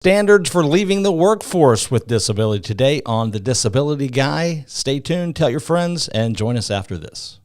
Standards for leaving the workforce with disability today on The Disability Guy. Stay tuned, tell your friends, and join us after this.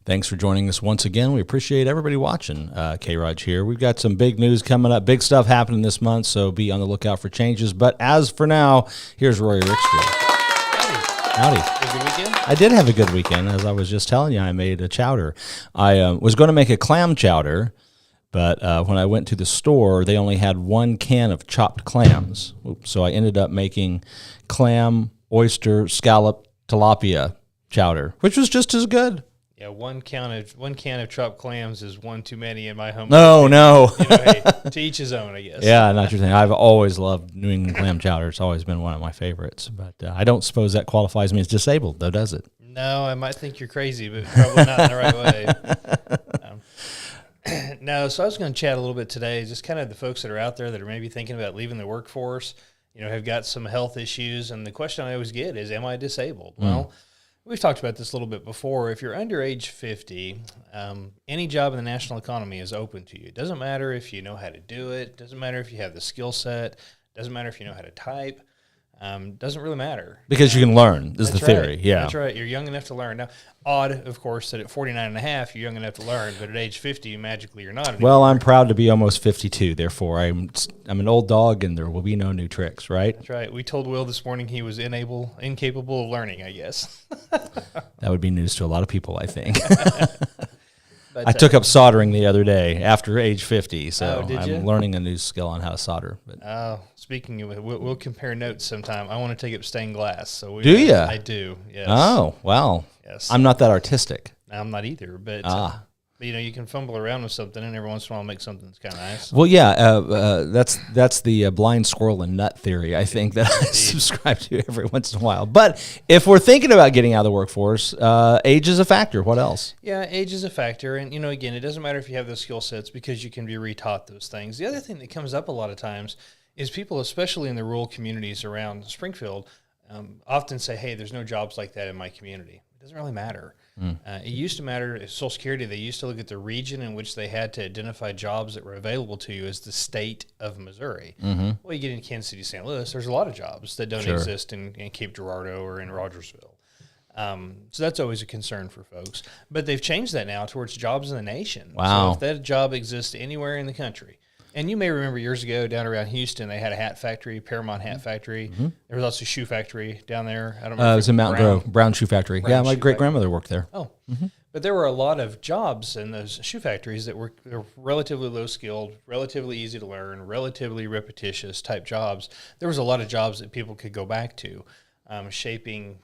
Thanks for joining us once again. We appreciate everybody watching. K-ROG here. We've got some big news coming up, big stuff happening this month, so be on the lookout for changes. But as for now, here's Rory Rickstrew. Howdy. Have a good weekend? I did have a good weekend. As I was just telling you, I made a chowder. I was going to make a clam chowder, but when I went to the store, they only had one can of chopped clams. So I ended up making clam, oyster, scallop, tilapia chowder, which was just as good. Yeah, one can of chopped clams is one too many in my home. No. You know, hey, to each his own, I guess. Yeah, not your thing. I've always loved New England clam chowder. It's always been one of my favorites. But I don't suppose that qualifies me as disabled, though, does it? No, I might think you're crazy, but probably not in the right way. No, so I was going to chat a little bit today, just kind of the folks that are out there that are maybe thinking about leaving the workforce, have got some health issues. And the question I always get is, am I disabled? Well, we've talked about this a little bit before. If you're under age 50, any job in the national economy is open to you. It doesn't matter if you know how to do it. It doesn't matter if you have the skill set. It doesn't matter if you know how to type. Doesn't really matter. Because you can learn, is the theory. Right. Yeah, that's right. You're young enough to learn. Now, odd, of course, that at 49 and a half, you're young enough to learn, but at age 50, magically you're not anymore. Well, I'm proud to be almost 52. Therefore, I'm an old dog, and there will be no new tricks, right? That's right. We told Will this morning he was incapable of learning, I guess. That would be news to a lot of people, I think. But, I took up soldering the other day after age 50, so did you? I'm learning a new skill on how to solder. But speaking of, we'll compare notes sometime. I want to take up stained glass. So do you? I do. Yes. Oh, well. Yes. I'm not that artistic. I'm not either, but you can fumble around with something, and every once in a while make something that's kind of nice. Well, yeah, that's the blind squirrel and nut theory, I think, that I subscribe to every once in a while. But if we're thinking about getting out of the workforce, age is a factor. What else? Yeah, age is a factor. And, again, it doesn't matter if you have those skill sets because you can be retaught those things. The other thing that comes up a lot of times is people, especially in the rural communities around Springfield, often say, hey, there's no jobs like that in my community. It doesn't really matter. It used to matter. Social Security, they used to look at the region in which they had to identify jobs that were available to you as the state of Missouri. Well, you get into Kansas City, St. Louis, there's a lot of jobs that don't exist in Cape Girardeau or in Rogersville. So that's always a concern for folks. But they've changed that now towards jobs in the nation. Wow. So if that job exists anywhere in the country, and you may remember years ago down around Houston, they had a hat factory, Paramount Hat Factory. There was also a shoe factory down there. I don't know. It was in Mountain Grove, Brown Shoe Factory. My great-grandmother worked there. Oh. But there were a lot of jobs in those shoe factories that were relatively low-skilled, relatively easy to learn, relatively repetitious type jobs. There was a lot of jobs that people could go back to, shaping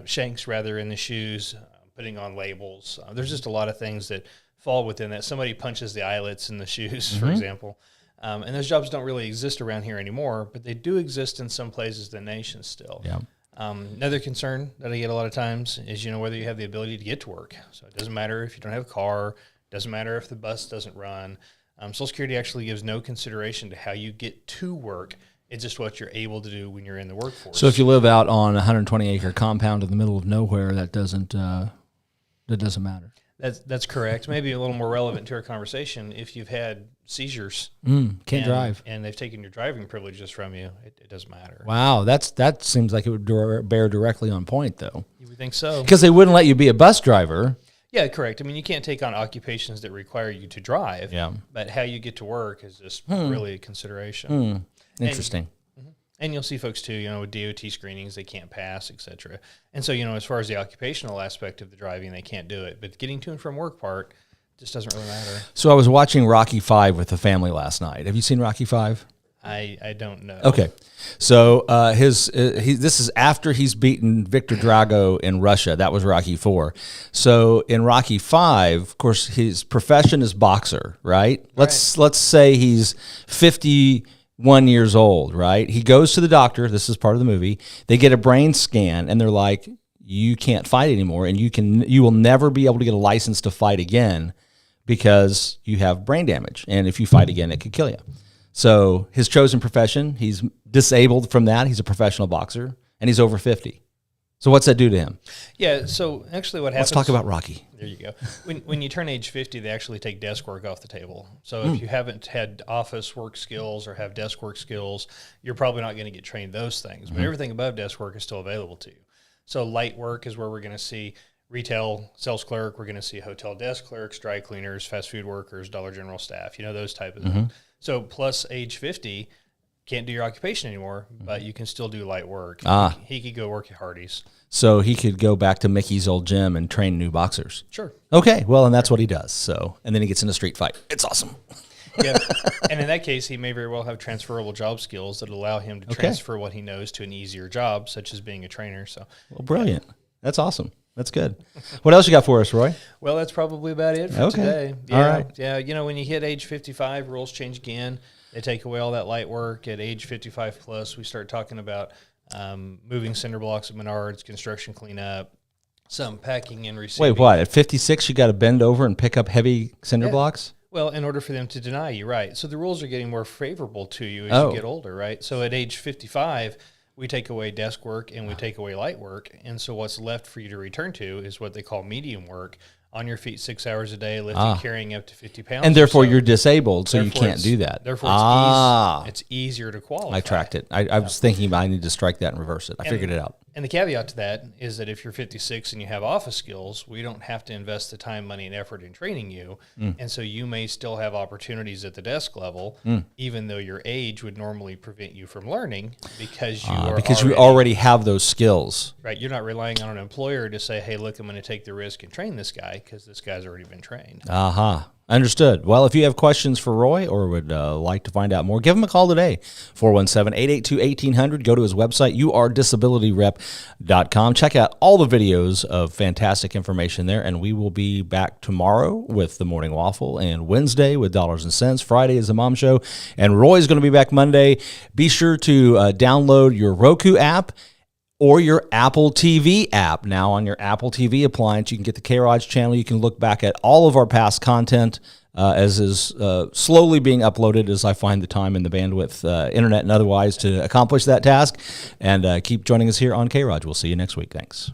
shanks rather in the shoes, putting on labels. There's just a lot of things that fall within that. Somebody punches the eyelets in the shoes, for example. And those jobs don't really exist around here anymore, but they do exist in some places in the nation still. Yeah. Another concern that I get a lot of times is, whether you have the ability to get to work. So it doesn't matter if you don't have a car, doesn't matter if the bus doesn't run. Social Security actually gives no consideration to how you get to work. It's just what you're able to do when you're in the workforce. So if you live out on a 120-acre compound in the middle of nowhere, that doesn't matter. That's correct. Maybe a little more relevant to our conversation. If you've had seizures, Can't drive, and they've taken your driving privileges from you, it doesn't matter. Wow, that seems like it would bear directly on point, though. You would think so? Because they wouldn't let you be a bus driver. Yeah, correct. I mean, you can't take on occupations that require you to drive. Yeah. But how you get to work is just really a consideration. Interesting. And you'll see folks too, with DOT screenings, they can't pass, et cetera. And so, as far as the occupational aspect of the driving, they can't do it. But getting to and from work part just doesn't really matter. So I was watching Rocky V with the family last night. Have you seen Rocky V? I don't know. Okay. So this is after he's beaten Victor Drago in Russia. That was Rocky IV. So in Rocky V, of course, his profession is boxer, right? Let's say he's 51 years old, right? He goes to the doctor. This is part of the movie. They get a brain scan, and they're like, you can't fight anymore, and you will never be able to get a license to fight again because you have brain damage. And if you fight again, it could kill you. So his chosen profession, he's disabled from that. He's a professional boxer, and he's over 50. So what's that do to him? Yeah, so actually what happens... Let's talk about Rocky. There you go. When you turn age 50, they actually take desk work off the table. So if you haven't had office work skills or have desk work skills, you're probably not going to get trained those things. But everything above desk work is still available to you. So light work is where we're going to see retail sales clerk. We're going to see hotel desk clerks, dry cleaners, fast food workers, Dollar General staff, those type of things. So plus age 50, can't do your occupation anymore, but you can still do light work. He could go work at Hardee's. So he could go back to Mickey's old gym and train new boxers. Sure. Okay, well, and that's what he does. So, and then he gets in a street fight. It's awesome. Yeah, and in that case, he may very well have transferable job skills that allow him to transfer what he knows to an easier job, such as being a trainer. So, well, brilliant. That's awesome. That's good. What else you got for us, Roy? Well, that's probably about it for today. Yeah, all right. Yeah, when you hit age 55, rules change again. They take away all that light work. At age 55 plus, we start talking about moving cinder blocks at Menards, construction cleanup, some packing and receiving. Wait, what? At 56, you got to bend over and pick up heavy cinder blocks? Well, in order for them to deny you, right. So the rules are getting more favorable to you as you get older, right? So at age 55, we take away desk work and we take away light work. And so what's left for you to return to is what they call medium work. On your feet 6 hours a day, lifting, carrying up to 50 pounds. And therefore you're disabled, so you can't do that. Therefore it's easier to qualify. I tracked it. I was thinking I need to strike that and reverse it. I figured it out. And the caveat to that is that if you're 56 and you have office skills, we don't have to invest the time, money, and effort in training you. And so you may still have opportunities at the desk level, even though your age would normally prevent you from learning because you already have those skills. Right. You're not relying on an employer to say, hey, look, I'm going to take the risk and train this guy because this guy's already been trained. Understood. Well, if you have questions for Roy or would like to find out more, give him a call today, 417-882-1800. Go to his website, yourdisabilityrep.com. Check out all the videos of fantastic information there, and we will be back tomorrow with the Morning Waffle, and Wednesday with Dollars and Cents. Friday is the Mom Show, and Roy's going to be back Monday. Be sure to download your Roku app or your Apple TV app. Now on your Apple TV appliance, you can get the K-ROG channel. You can look back at all of our past content as is slowly being uploaded as I find the time and the bandwidth, internet and otherwise, to accomplish that task. And keep joining us here on K-ROG. We'll see you next week. Thanks.